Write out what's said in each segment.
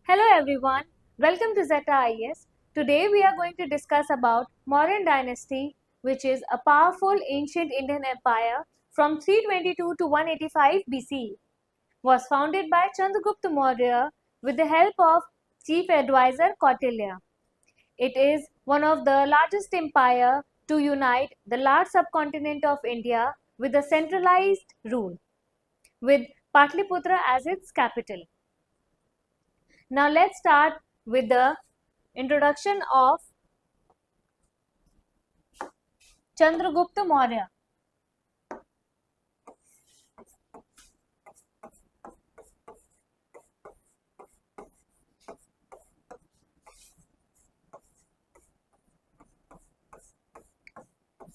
Hello everyone, welcome to Zeta IS. Today we are going to discuss about Mauryan dynasty, which is a powerful ancient Indian empire from 322 to 185 BCE. Was founded by Chandragupta Maurya with the help of chief advisor Kautilya. It is one of the largest empire to unite the large subcontinent of India with a centralized rule, with Patliputra as its capital. Now let's start with the introduction of Chandragupta Maurya.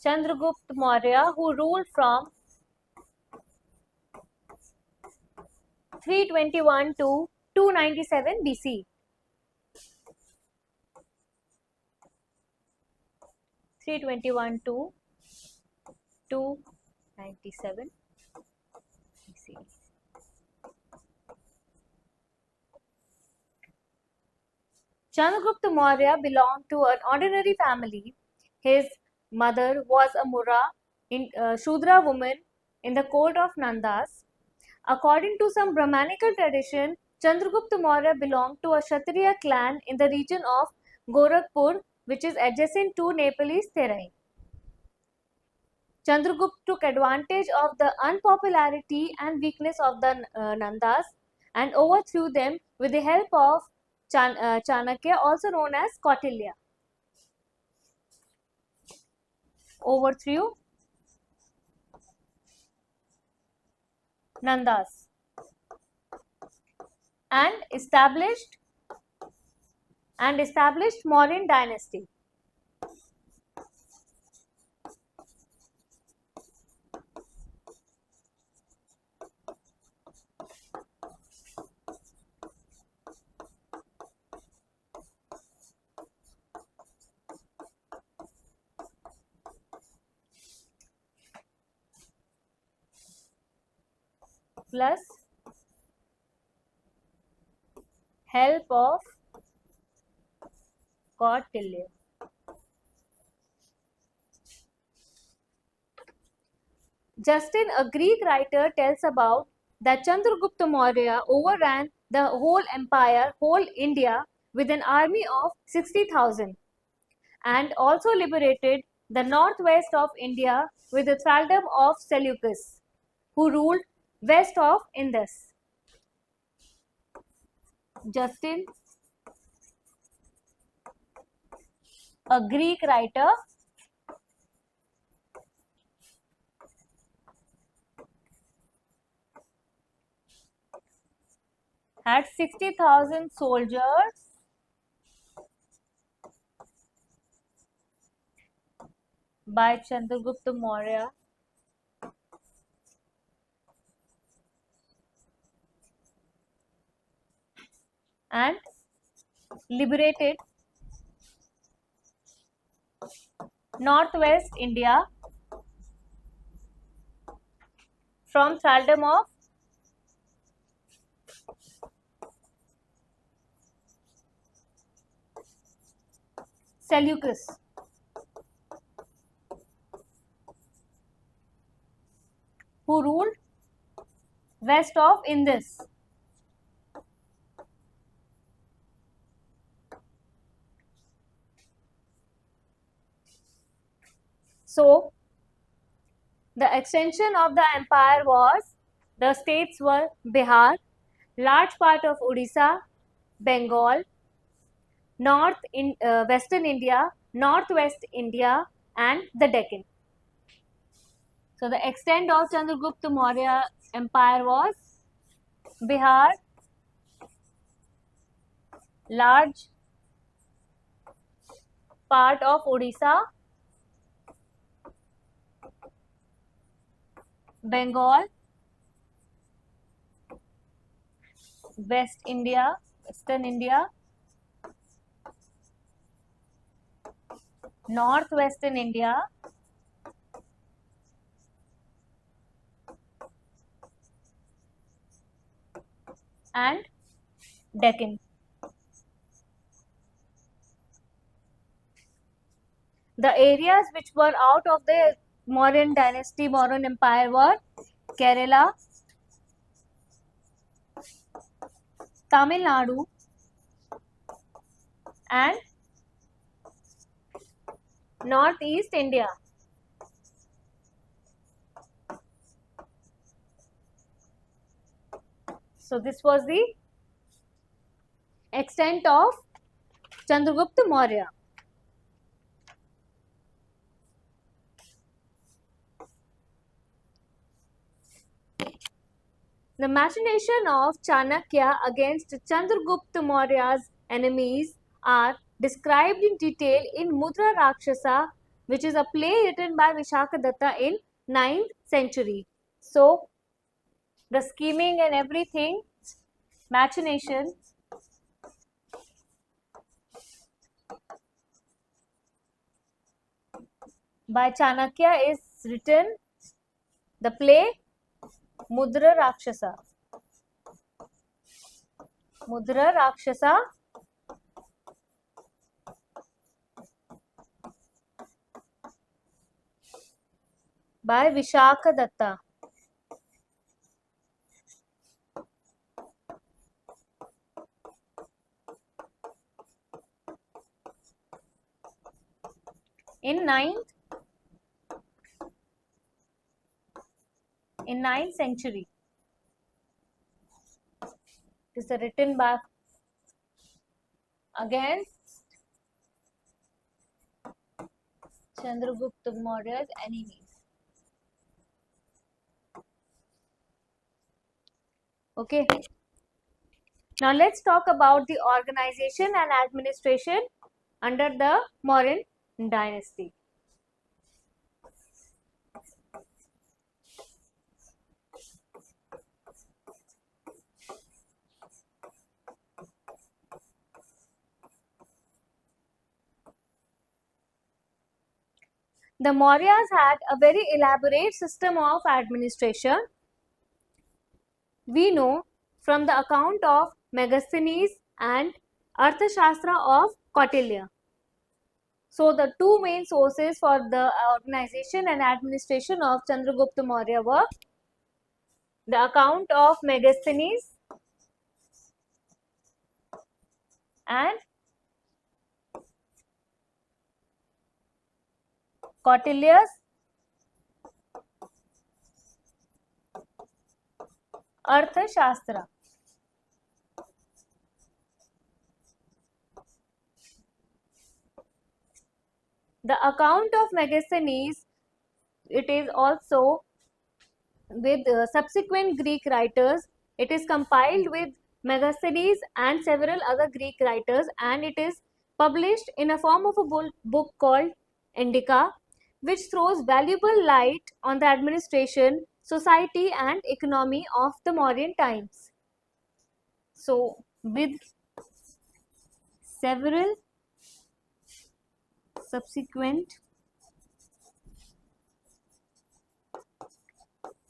Chandragupta Maurya, who ruled from 321 to 297 BC. 321 to 297 BC. Chandragupta Maurya belonged to an ordinary family. His mother was a Shudra woman in the court of Nandas. According to some Brahmanical tradition, Chandragupta Maurya belonged to a Kshatriya clan in the region of Gorakhpur, which is adjacent to Nepalese Terai. Chandragupta took advantage of the unpopularity and weakness of the Nandas and overthrew them with the help of Chanakya, also known as Kautilya. Overthrew Nandas and established Mauryan dynasty. Plus help of Kautilya. Justin, a Greek writer, tells about that Chandragupta Maurya overran the whole empire, whole India, with an army of 60,000 and also liberated the northwest of India with the thraldom of Seleucus, who ruled west of Indus. Justin, a Greek writer, had 60,000 soldiers by Chandragupta Maurya and liberated northwest India from thraldom of Seleucus, who ruled west of Indus. So, the extension of the empire was, the states were Bihar, large part of Odisha, Bengal, Western India, Northwest India and the Deccan. So, the extent of Chandragupta Maurya empire was Bihar, large part of Odisha, Bengal, Western India, Northwestern India, and Deccan. The areas which were out of the Mauryan dynasty, Mauryan empire were Kerala, Tamil Nadu, and Northeast India. So this was the extent of Chandragupta Maurya. The machination of Chanakya against Chandragupta Maurya's enemies are described in detail in Mudra Rakshasa, which is a play written by Vishakadatta in 9th century. So, the scheming and everything, machination, by Chanakya is written, the play Mudra Rakshasa. Mudra Rakshasa by Vishakadatta. In 9th century. It is written by against Chandragupta Maurya's enemies. Okay. Now let's talk about the organization and administration under the Mauryan dynasty. The Mauryas had a very elaborate system of administration. We know from the account of Megasthenes and Arthashastra of Kautilya. So the two main sources for the organization and administration of Chandragupta Maurya were the account of Megasthenes and Kautilya's Arthashastra. The account of Megasthenes, it is also with subsequent Greek writers. It is compiled with Megasthenes and several other Greek writers, and it is published in a form of a book called Indica, which throws valuable light on the administration, society and economy of the Mauryan times. So, with several subsequent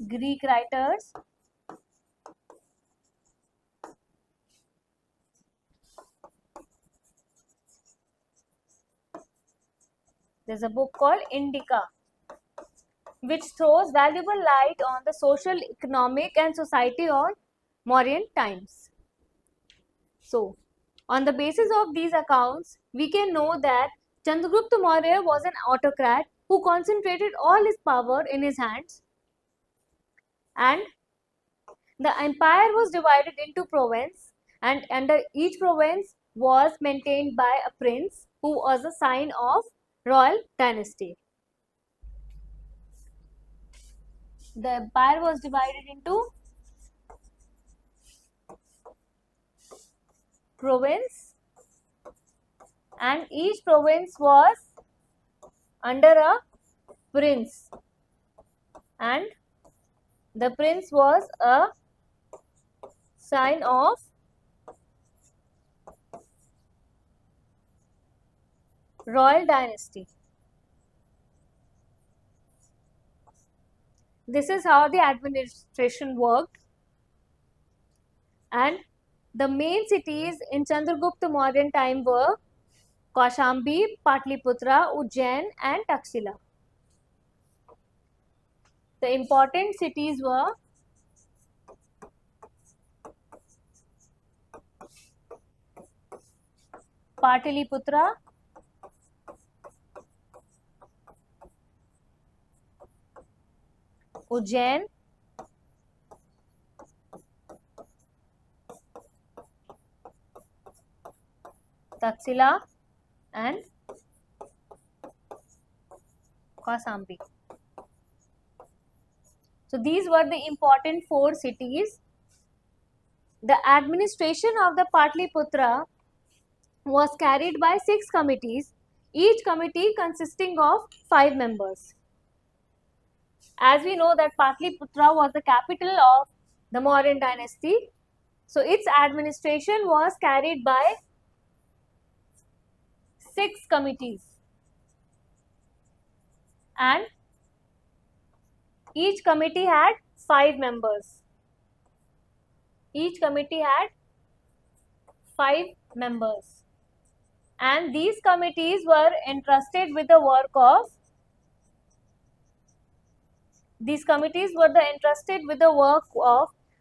Greek writers, there's a book called Indica, which throws valuable light on the social, economic and society of Mauryan times. So, on the basis of these accounts, we can know that Chandragupta Maurya was an autocrat who concentrated all his power in his hands, and the empire was divided into provinces, and under each province was maintained by a prince who was a sign of royal dynasty. The empire was divided into province, and each province was under a prince, and the prince was a sign of royal dynasty. This is how the administration worked, and the main cities in Chandragupta Mauryan time were Kaushambi, Patliputra, Ujjain and Taxila. The important cities were Patliputra, Ujjain, Taxila and Kaushambi. So these were the important 4 cities. The administration of the Patliputra was carried by 6 committees, each committee consisting of 5 members. As we know that Patliputra was the capital of the Mauryan dynasty, so its administration was carried by 6 committees and each committee had 5 members. Each committee had 5 members and these committees were entrusted with the work of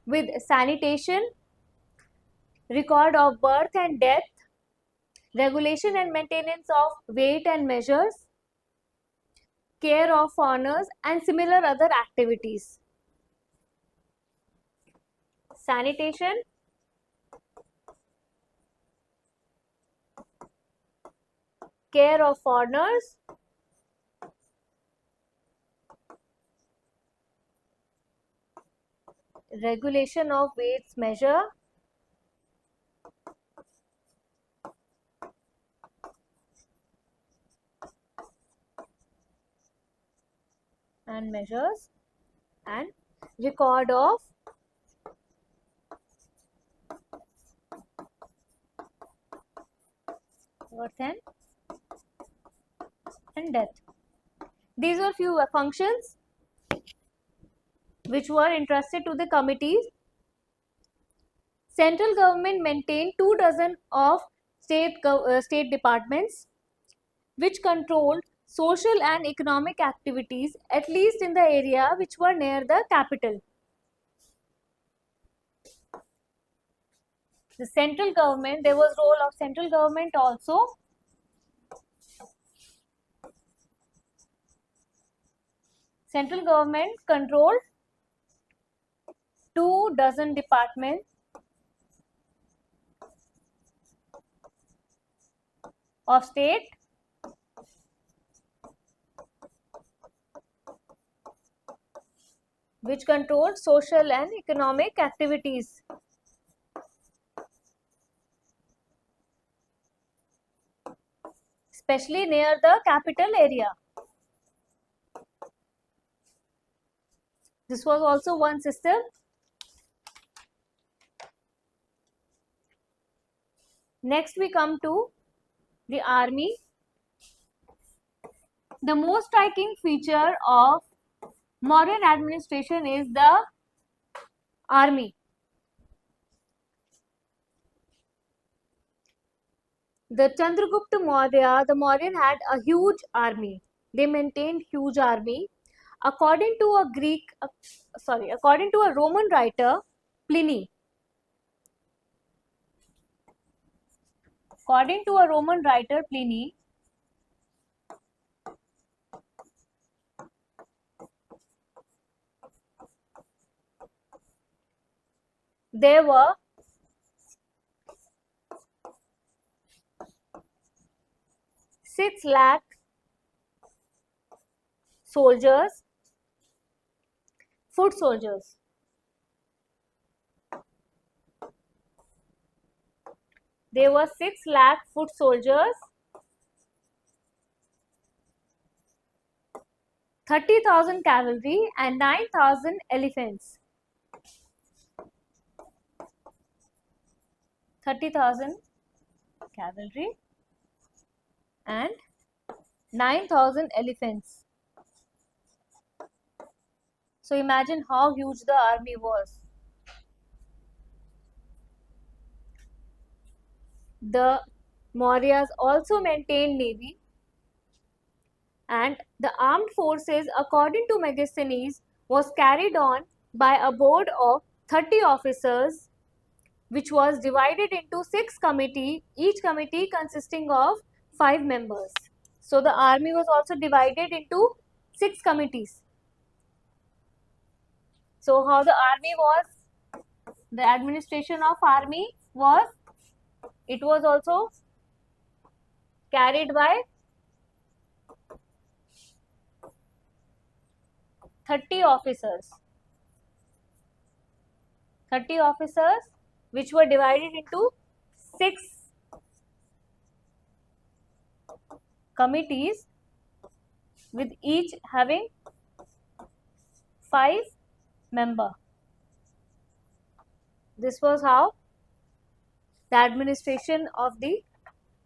with sanitation, record of birth and death, regulation and maintenance of weight and measures, care of foreigners and similar other activities. Sanitation, care of foreigners, regulation of weights measure, and measures, and record of birth and death. These were few functions which were entrusted to the committees. Central government maintained 2 dozen of state departments which controlled social and economic activities, at least in the area which were near the capital. The central government, there was role of central government also. Central government controlled 2 dozen departments of state which controlled social and economic activities. Especially near the capital area. This was also one system. Next we come to the army. The most striking feature of Mauryan administration is the army. The Chandragupta Maurya, the Mauryan had a huge army. They maintained huge army. According to a Roman writer, Pliny. According to a Roman writer, Pliny, there were 6 lakh soldiers, foot soldiers. There were 6 lakh foot soldiers, 30,000 cavalry and 9,000 elephants. 30,000 cavalry and 9,000 elephants. So imagine how huge the army was. The Mauryas also maintained navy, and the armed forces, according to Megasthenes, was carried on by a board of 30 officers, which was divided into 6 committees, each committee consisting of 5 members. So the army was also divided into 6 committees. So how the army was, the administration of army was, it was also carried by 30 officers. 30 officers which were divided into 6 committees, with each having 5 members. This was how the administration of the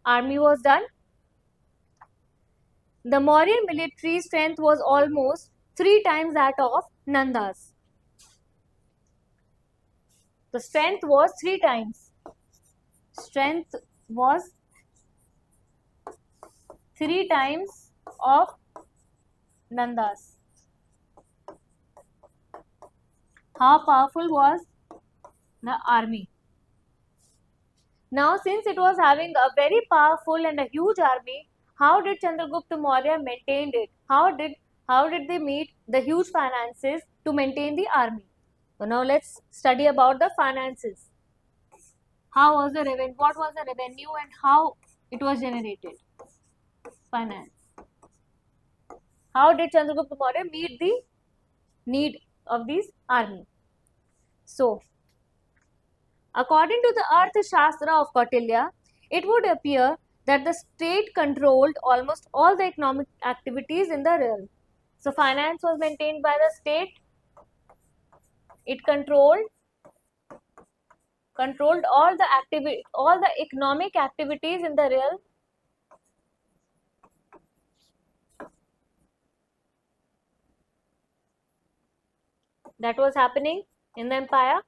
army was done. The Mauryan military strength was almost 3 times that of Nanda's. The strength was 3 times. Strength was 3 times of Nanda's. How powerful was the army? Now, since it was having a very powerful and a huge army, how did Chandragupta Maurya maintain it? How did they meet the huge finances to maintain the army? So now let's study about the finances. How was the revenue? What was the revenue and how it was generated? Finance. How did Chandragupta Maurya meet the need of this army? So, according to the Arthashastra of Kautilya, it would appear that the state controlled almost all the economic activities in the realm. So, finance was maintained by the state. It controlled all the economic activities in the realm. That was happening in the empire.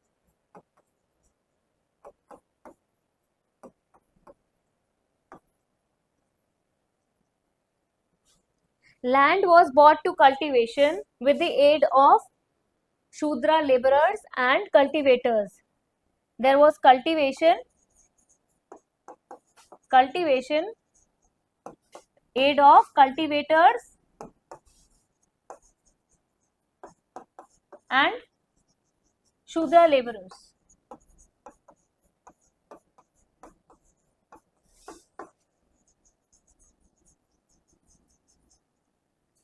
Land was brought to cultivation with the aid of Shudra laborers and cultivators. There was cultivation, aid of cultivators and Shudra laborers.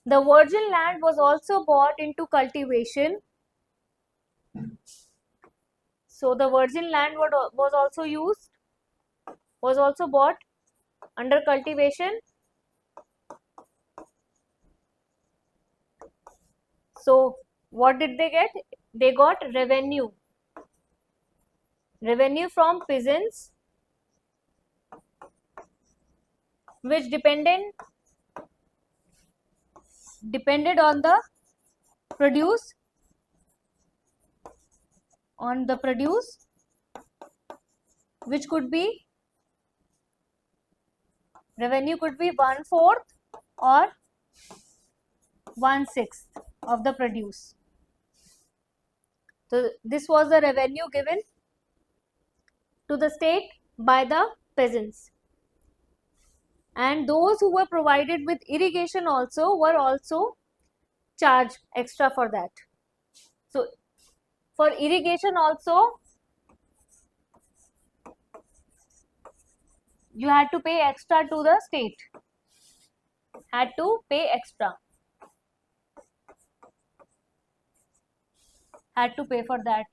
The virgin land was also brought into cultivation. So the virgin land was also bought under cultivation. So what did they get? They got revenue from peasants, which depended on the produce, which could be, revenue could be 1/4 or 1/6 of the produce. So this was the revenue given to the state by the peasants, and those who were provided with irrigation were also charged extra for that. So for irrigation also you had to pay extra to the state, had to pay for that.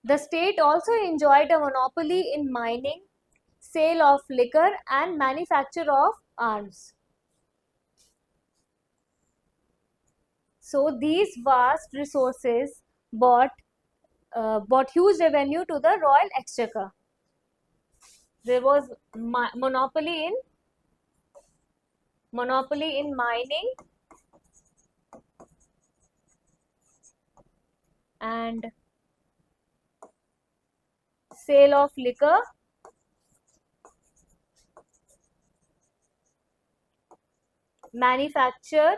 The state also enjoyed a monopoly in mining, sale of liquor and manufacture of arms. So these vast resources brought huge revenue to the royal exchequer. There was monopoly in mining and sale of liquor, manufacture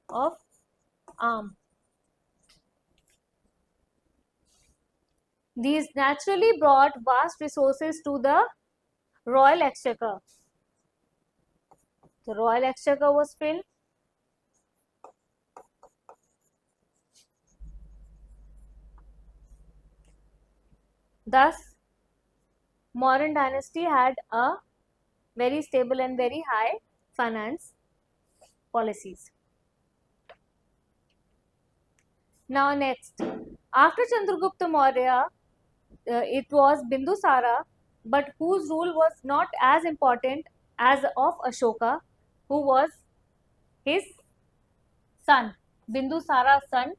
of arms. These naturally brought vast resources to the royal exchequer. The royal exchequer was filled. Thus, Mauryan dynasty had a very stable and very high finance policies. Now next, after Chandragupta Maurya, it was Bindusara, but whose rule was not as important as of Ashoka, who was his son, Bindusara's son.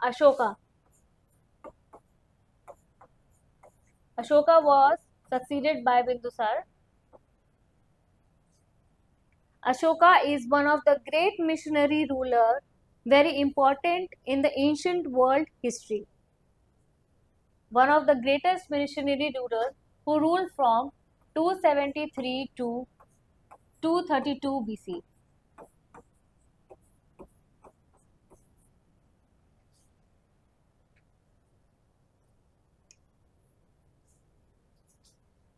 Ashoka. Ashoka was succeeded by Bindusar. Ashoka is one of the great missionary ruler, very important in the ancient world history. One of the greatest missionary rulers who ruled from 273 to 232 BC.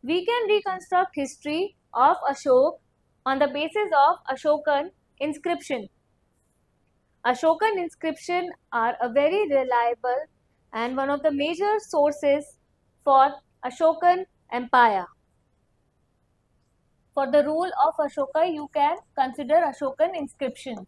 We can reconstruct history of Ashok on the basis of Ashokan inscription. Ashokan inscription are a very reliable and one of the major sources for Ashokan Empire. For the rule of Ashoka, you can consider Ashokan inscriptions.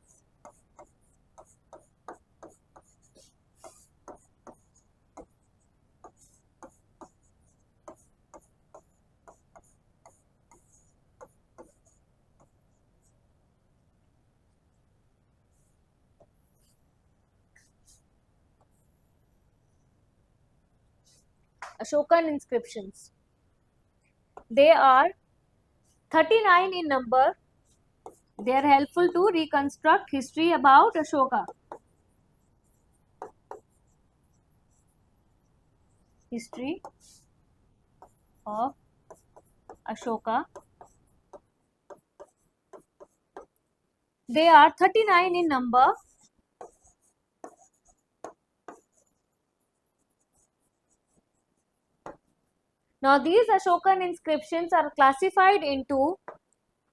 Ashokan inscriptions. They are 39 in number. They are helpful to reconstruct history about Ashoka. History of Ashoka. They are 39 in number. Now these Ashokan inscriptions are classified into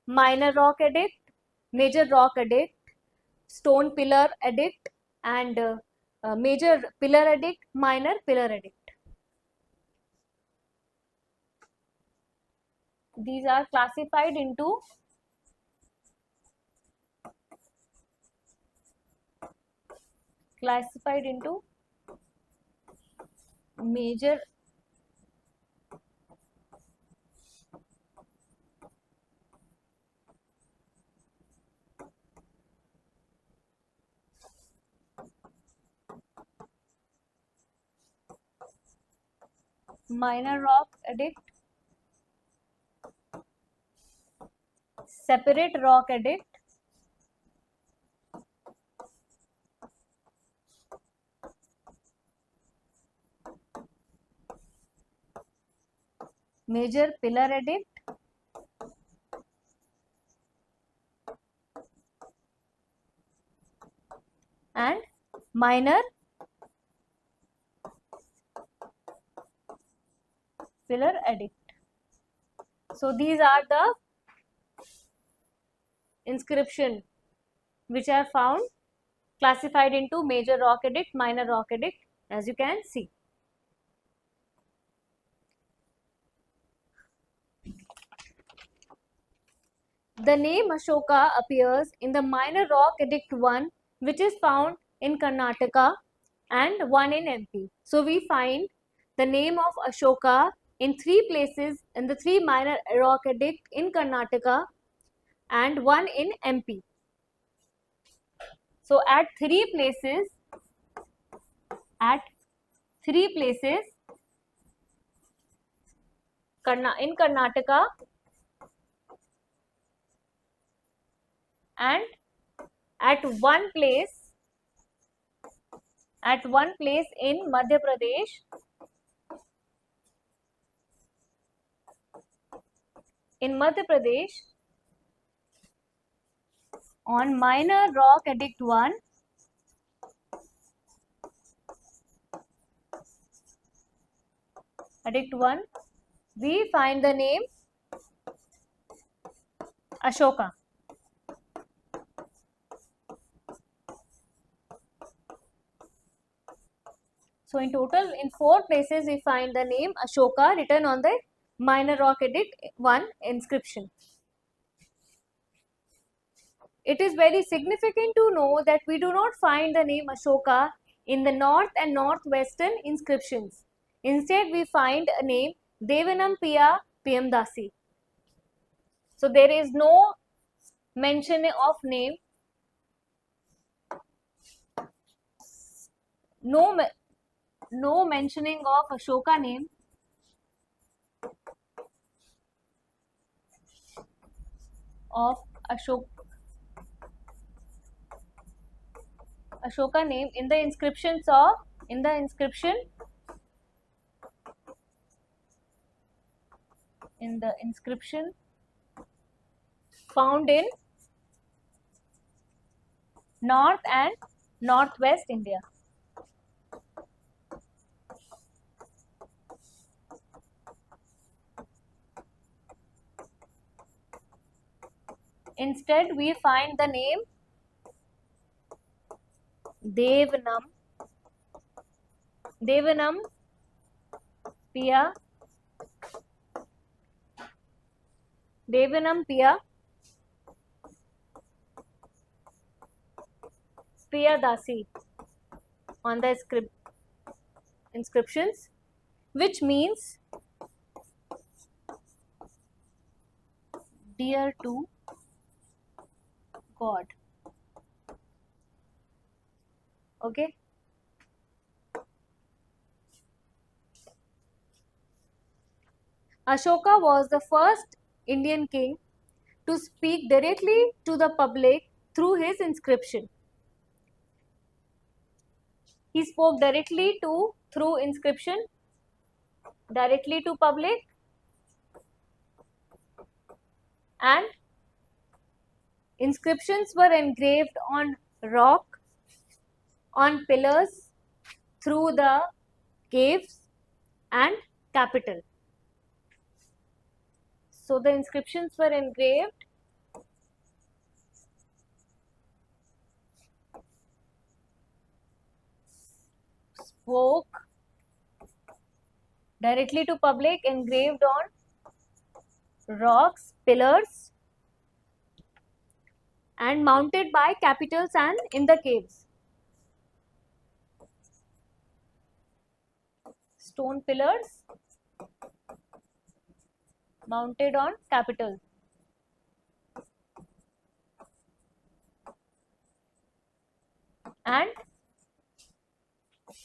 minor rock edict, major rock edict, stone pillar edict, and major pillar edict, minor pillar edict. These are classified into major minor rock edict, separate rock edict, major pillar edict, and minor pillar edict. So these are the inscription which are found classified into major rock edict, minor rock edict, as you can see. The name Ashoka appears in the minor rock edict 1, which is found in Karnataka, and 1 in MP. So we find the name of Ashoka in 3 places in the 3 minor rock edict in Karnataka and 1 in MP. So at 3 places in Karnataka and at one place in Madhya Pradesh, on Minor Rock Edict 1, we find the name Ashoka. So in total, in 4 places we find the name Ashoka written on the Minor Rock Edict 1 inscription. It is very significant to know that we do not find the name Ashoka in the north and northwestern inscriptions. Instead, we find a name Devanampiya Piyamdasi. So there is no mention of name, no mentioning of Ashoka name Ashoka name in the inscription found in North and Northwest India. Instead, we find the name Devanam Piya Piyadasi on the inscriptions, which means dear to God. Okay. Ashoka was the first Indian king to speak directly to the public through his inscription. He spoke directly to public, and inscriptions were engraved on rock, on pillars, through the caves and capital. So the inscriptions were engraved spoke directly to public, engraved on rocks, pillars, and mounted by capitals and in the caves. Stone pillars mounted on capitals. And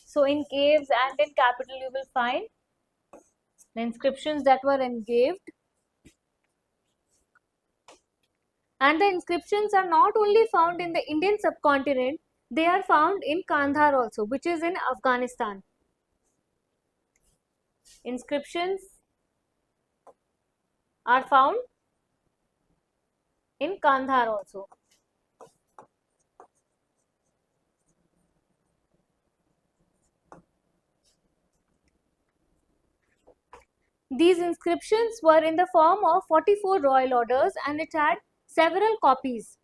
so in caves and in capital you will find the inscriptions that were engraved. And the inscriptions are not only found in the Indian subcontinent, they are found in Kandahar also, which is in Afghanistan. Inscriptions are found in Kandahar also. These inscriptions were in the form of 44 royal orders, and it had several copies,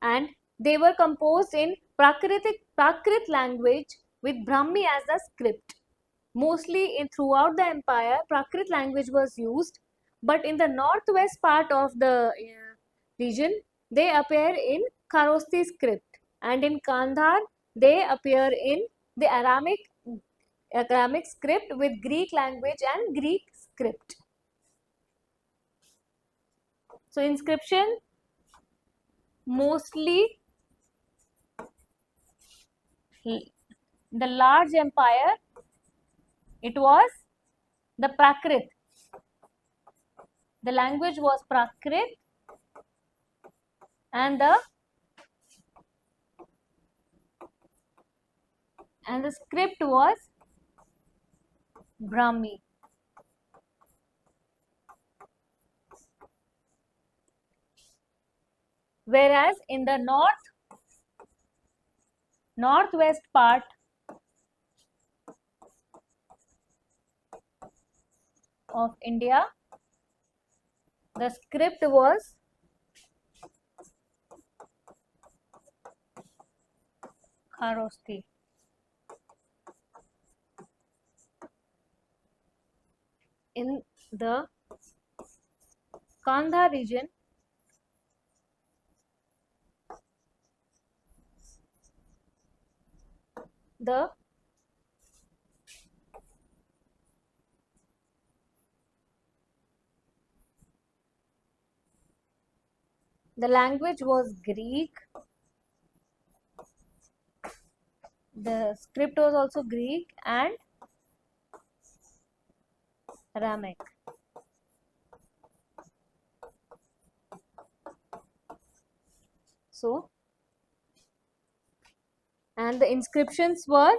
and they were composed in Prakrit language with Brahmi as the script. Mostly throughout the empire, Prakrit language was used, but in the northwest part of the region, they appear in Kharosti script, and in Kandahar, they appear in the Aramaic script with Greek language and Greek script. So inscription mostly the large empire, it was the Prakrit. The language was Prakrit, and the script was Brahmi. Whereas in the northwest part of India, the script was Kharosthi. In the Kandha region, the language was Greek. The script was also Greek and Aramaic. So, and the inscriptions were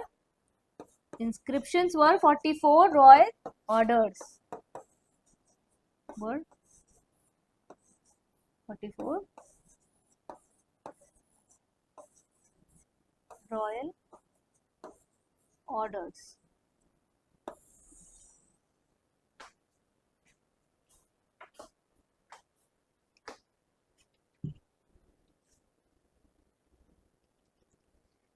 44 royal orders. Were 44 royal orders.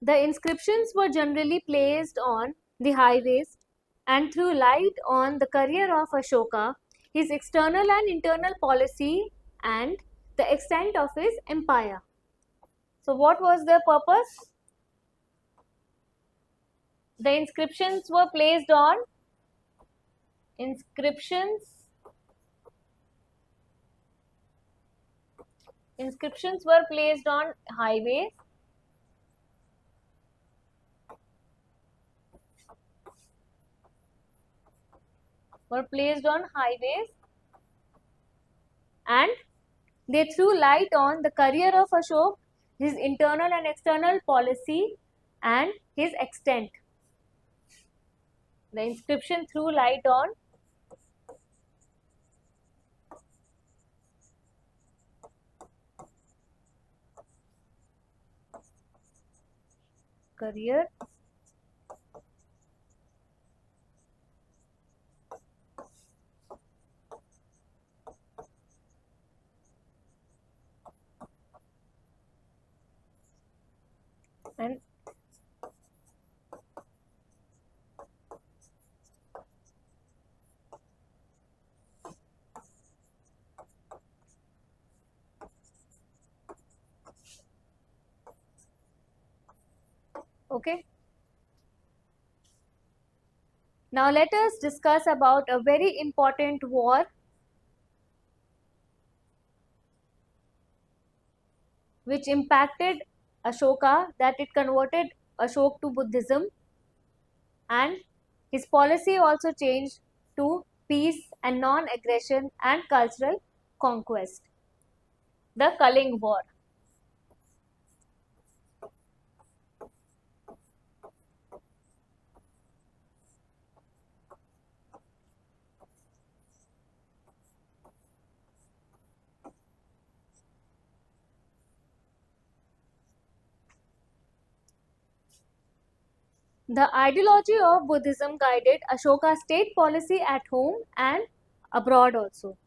The inscriptions were generally placed on the highways and threw light on the career of Ashoka, his external and internal policy, and the extent of his empire. So, what was their purpose? The inscriptions were placed on highways and they threw light on the career of Ashok, his internal and external policy, and his extent. The inscription threw light on career and okay. Now let us discuss about a very important war which impacted Ashoka, that it converted Ashok to Buddhism, and his policy also changed to peace and non-aggression and cultural conquest. The Kaling War. The ideology of Buddhism guided Ashoka's state policy at home and abroad also.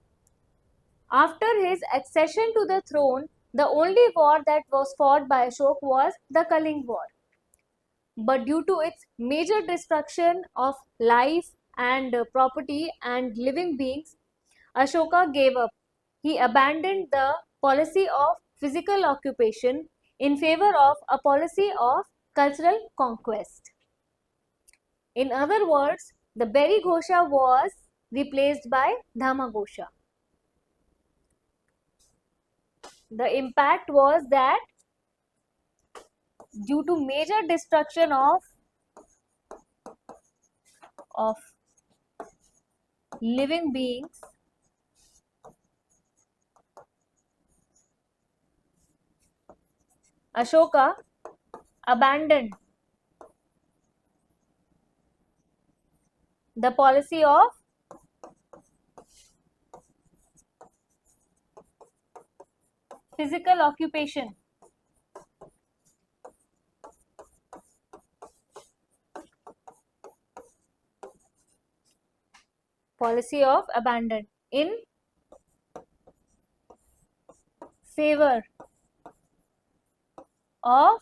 After his accession to the throne, the only war that was fought by Ashok was the Kaling War. But due to its major destruction of life and property and living beings, Ashoka gave up. He abandoned the policy of physical occupation in favor of a policy of cultural conquest. In other words, the Beri Ghosha was replaced by Dhamma Ghosha. The impact was that due to major destruction of living beings, Ashoka abandoned the policy of physical occupation. Policy of abandon in favor of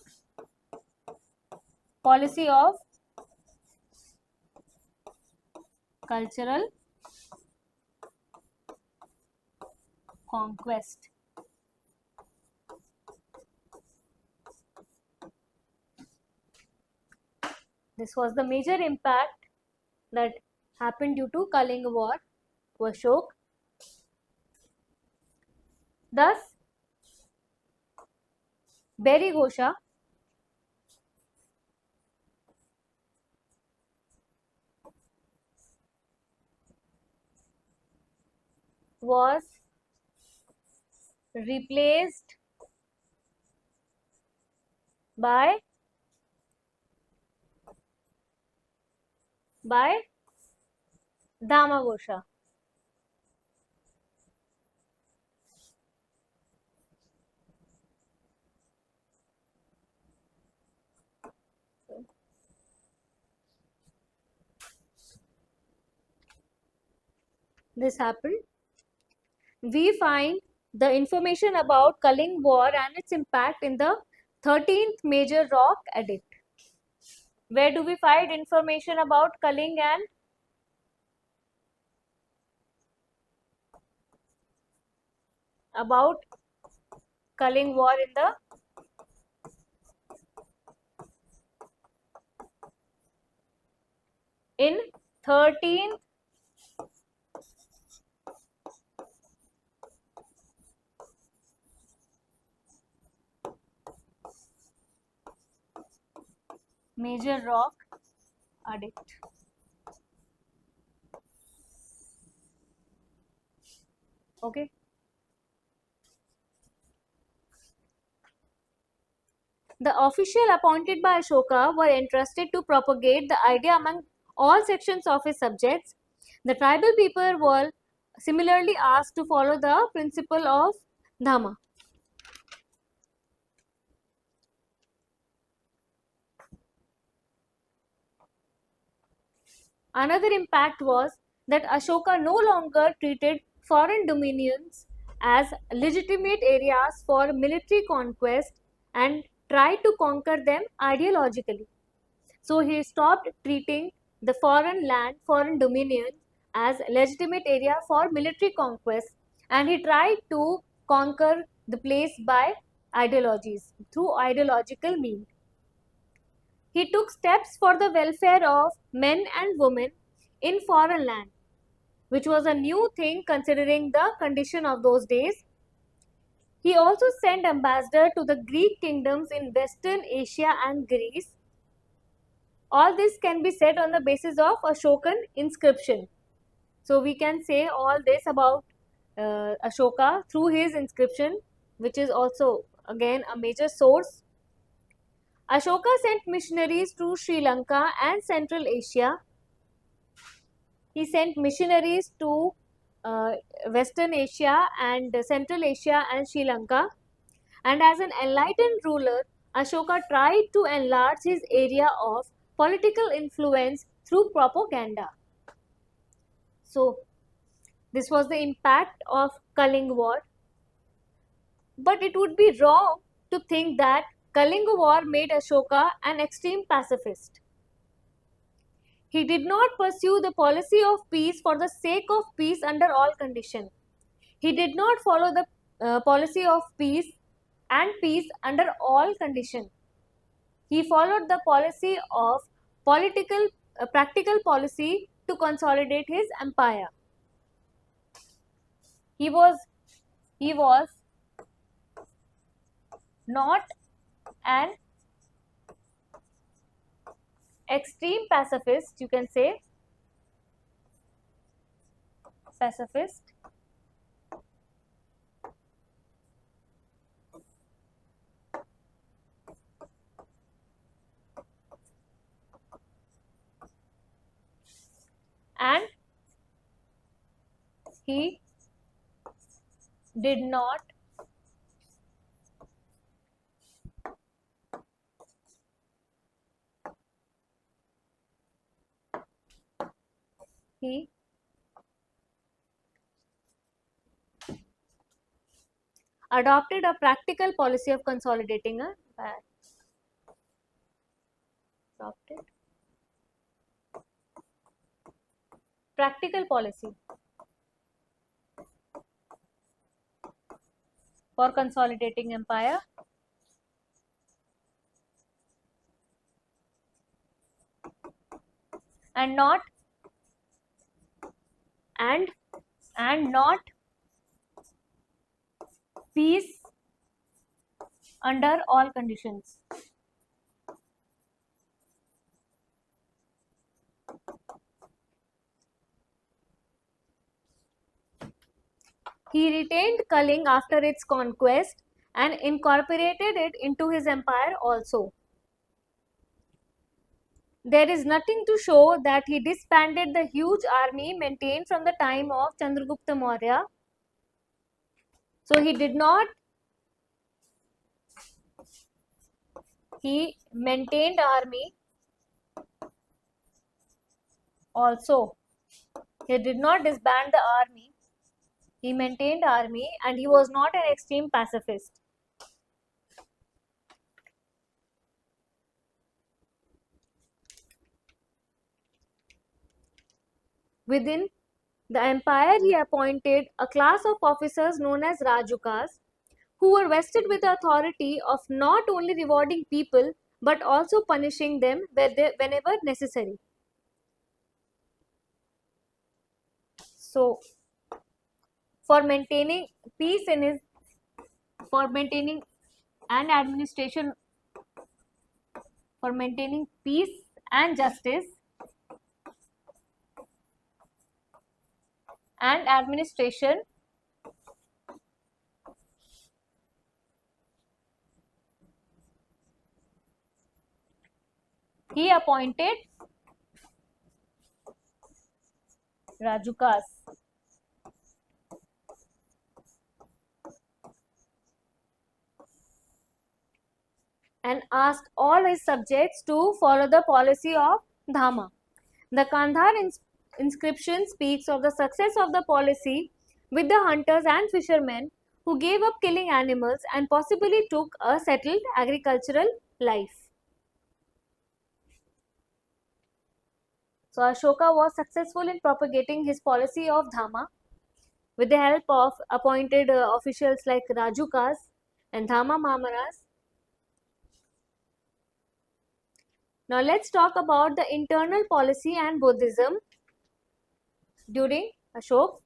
policy of cultural conquest. This was the major impact that happened due to Kalinga War to Ashok. Thus, Beri Ghosha was replaced by Dama Ghosha. This happened. We find the information about Kaling War and its impact in the 13th major rock edict. Where do we find information about Kaling and about Kaling War in the in 13th major rock edict. Okay. The official appointed by Ashoka were entrusted to propagate the idea among all sections of his subjects. The tribal people were similarly asked to follow the principle of Dhamma. Another impact was that Ashoka no longer treated foreign dominions as legitimate areas for military conquest and tried to conquer them ideologically. So he stopped treating the foreign land, foreign dominion as legitimate area for military conquest, and he tried to conquer the place by ideologies, through ideological means. He took steps for the welfare of men and women in foreign land, which was a new thing considering the condition of those days. He also sent ambassador to the Greek kingdoms in Western Asia and Greece. All this can be said on the basis of Ashokan inscription. So we can say all this about Ashoka through his inscription, which is also again a major source. Ashoka sent missionaries to Sri Lanka and Central Asia. He sent missionaries to Western Asia and Central Asia and Sri Lanka. And as an enlightened ruler, Ashoka tried to enlarge his area of political influence through propaganda. So, this was the impact of Kalinga War. But it would be wrong to think that Kalinga War made Ashoka an extreme pacifist. He did not pursue the policy of peace for the sake of peace under all conditions. He did not follow the policy of peace and peace under all conditions. He followed the policy of practical policy to consolidate his empire. He was not an extreme pacifist, you can say pacifist, . and he did not he adopted a practical policy of consolidating a adopted practical policy for consolidating empire and not and not peace under all conditions. He retained culling after its conquest and incorporated it into his empire also. There is nothing to show that he disbanded the huge army maintained from the time of Chandragupta Maurya. So he maintained army also. He did not disband the army. He maintained army and he was not an extreme pacifist. Within the empire, he appointed a class of officers known as Rajukas, who were vested with the authority of not only rewarding people but also punishing them whenever necessary. So, for maintaining peace in his, for maintaining and administration, for maintaining peace and justice and administration, he appointed Rajukas and asked all his subjects to follow the policy of Dhama. The Kandhar inscription speaks of the success of the policy with the hunters and fishermen who gave up killing animals and possibly took a settled agricultural life. So Ashoka was successful in propagating his policy of Dhama with the help of appointed officials like Rajukas and Dhama Mamaras. Now let's talk about the internal policy and Buddhism during Ashok.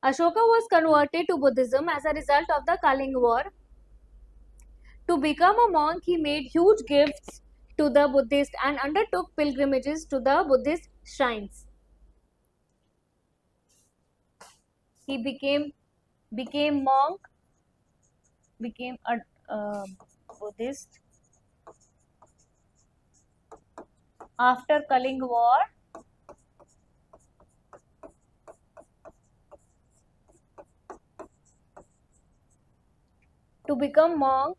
Ashoka was converted to Buddhism as a result of the Kalinga War. To become a monk, he made huge gifts to the Buddhists and undertook pilgrimages to the Buddhist shrines. He became monk, became a Buddhist after Kalinga War. To become monk,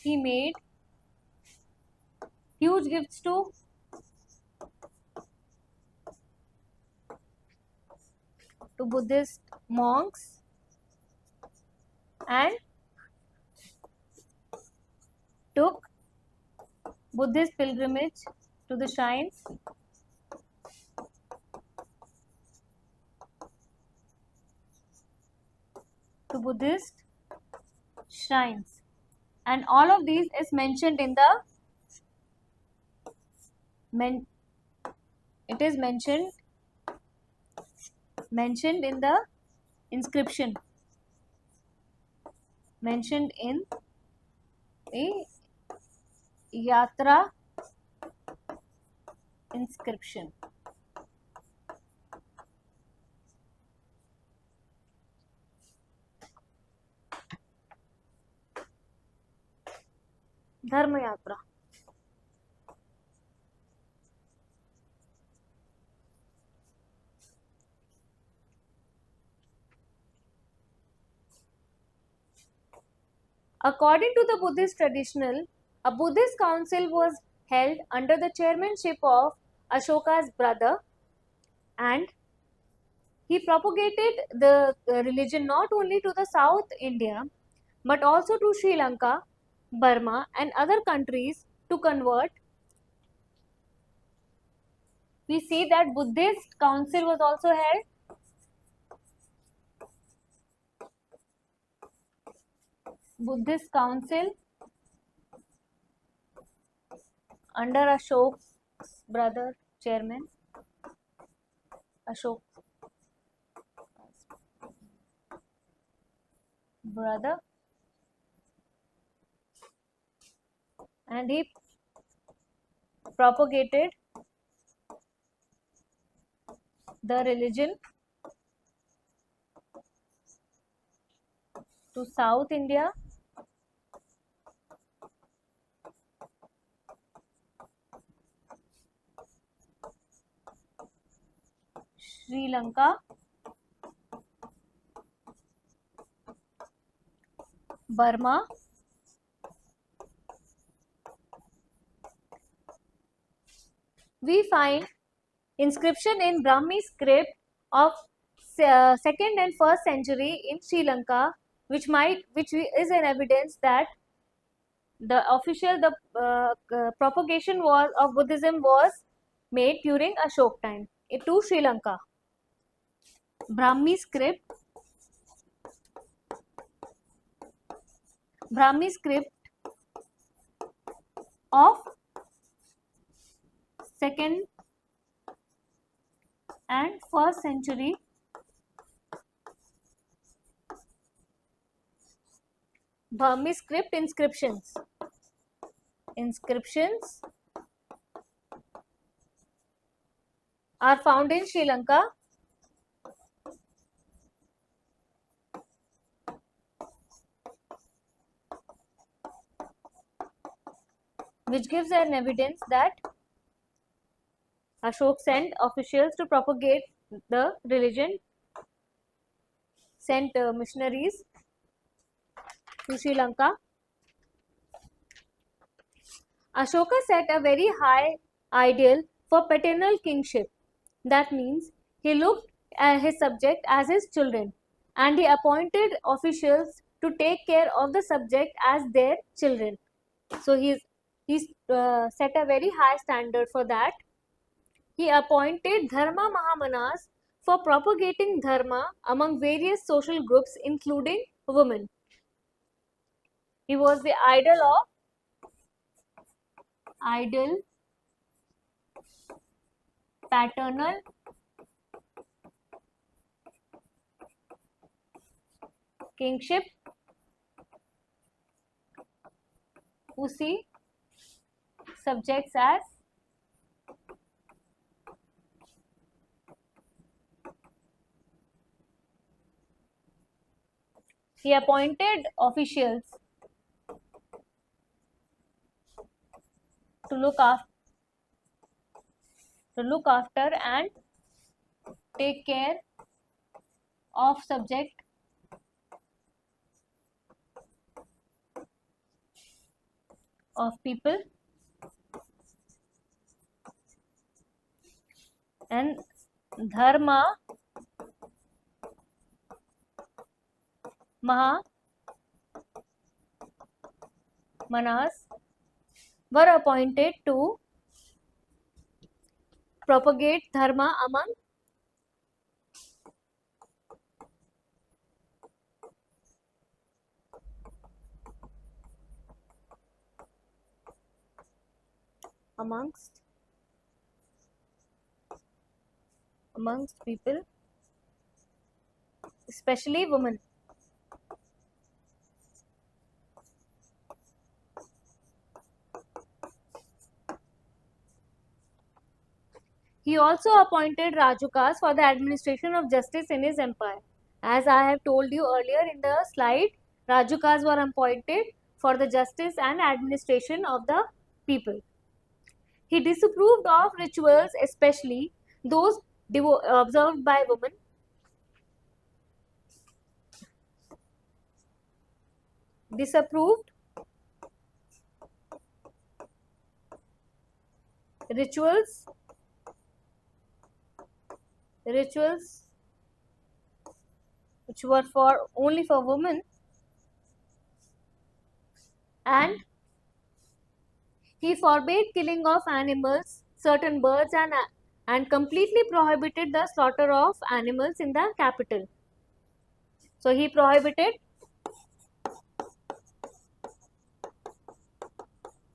he made huge gifts to Buddhist monks and took Buddhist pilgrimage to the shrines to Buddhist shrines. and all of these is mentioned in the it is mentioned in the inscription, mentioned in the Yatra inscription. Dharma Yatra. According to the Buddhist traditional, a Buddhist council was held under the chairmanship of Ashoka's brother, and he propagated the religion not only to the South India but also to Sri Lanka, Burma, and other countries to convert. We see that Buddhist council was also held. Buddhist council under Ashok's brother chairman, Ashok brother, and he propagated the religion to South India, Sri Lanka, Burma, we find inscription in Brahmi script of 2nd and 1st century in Sri Lanka, which is an evidence that the propagation of Buddhism was made during Ashok time to Sri Lanka. Brahmi script of 2nd and 1st century Burmese script inscriptions are found in Sri Lanka, which gives an evidence that Ashok sent officials to propagate the religion, sent missionaries to Sri Lanka. Ashoka set a very high ideal for paternal kingship. That means he looked at his subject as his children, and he appointed officials to take care of the subject as their children. So he set a very high standard for that. He appointed Dharma Mahamanas for propagating Dharma among various social groups, including women. He was the idol paternal kingship who see subjects as he appointed officials to look after and take care of subject of people, and Dharma Mahamanas were appointed to propagate Dharma among amongst people, especially women. He also appointed Rajukas for the administration of justice in his empire. As I have told you earlier in the slide, Rajukas were appointed for the justice and administration of the people. He disapproved of rituals, especially those observed by women. Disapproved rituals which were for only for women, and he forbade killing of animals, certain birds, and completely prohibited the slaughter of animals in the capital. So he prohibited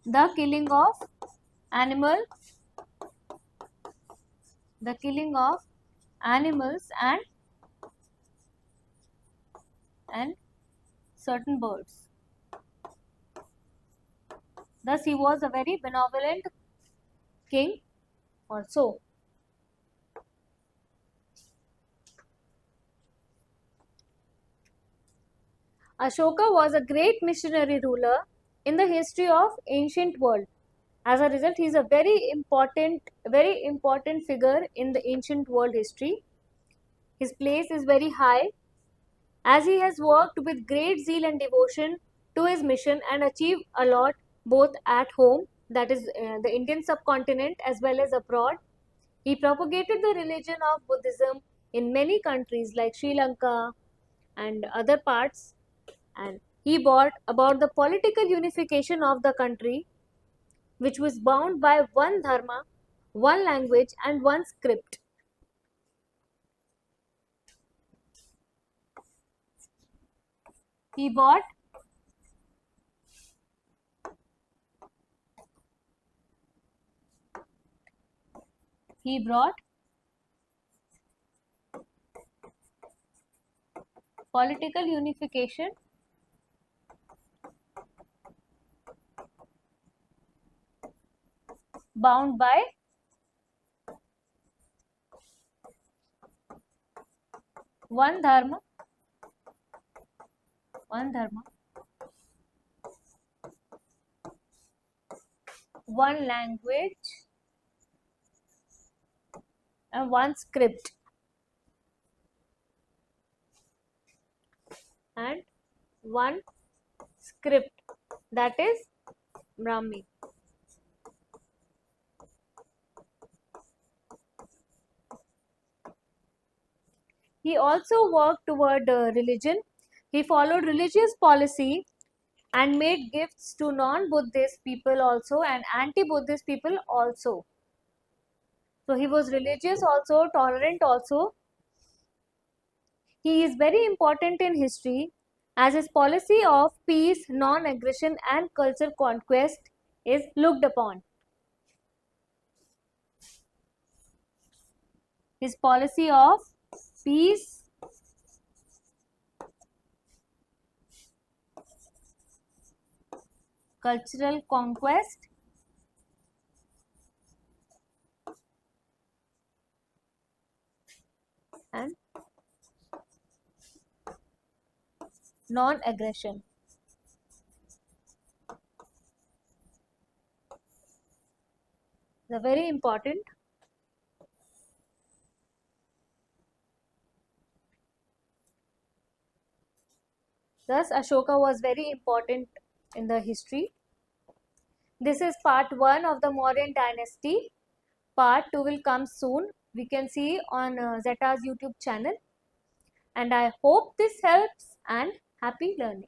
the killing of animals and certain birds. Thus he was a very benevolent king also. Ashoka was a great missionary ruler in the history of ancient world. As a result, he is a very important figure in the ancient world history. His place is very high, as he has worked with great zeal and devotion to his mission and achieved a lot both at home, that is the Indian subcontinent, as well as abroad. He propagated the religion of Buddhism in many countries like Sri Lanka and other parts, and he brought about the political unification of the country, which was bound by one dharma, one language, and one script. He brought political unification bound by one dharma, one language, and one script. And one script, that is Brahmi. He also worked toward religion. He followed religious policy and made gifts to non-Buddhist people also and anti-Buddhist people also. So he was religious also, tolerant also. He is very important in history as his policy of peace, non-aggression and cultural conquest is looked upon. His policy of peace, cultural conquest, and non-aggression. They are very important. Thus, Ashoka was very important in the history. This is part 1 of the Mauryan dynasty. Part 2 will come soon. We can see on Zeta's YouTube channel. And I hope this helps, and happy learning.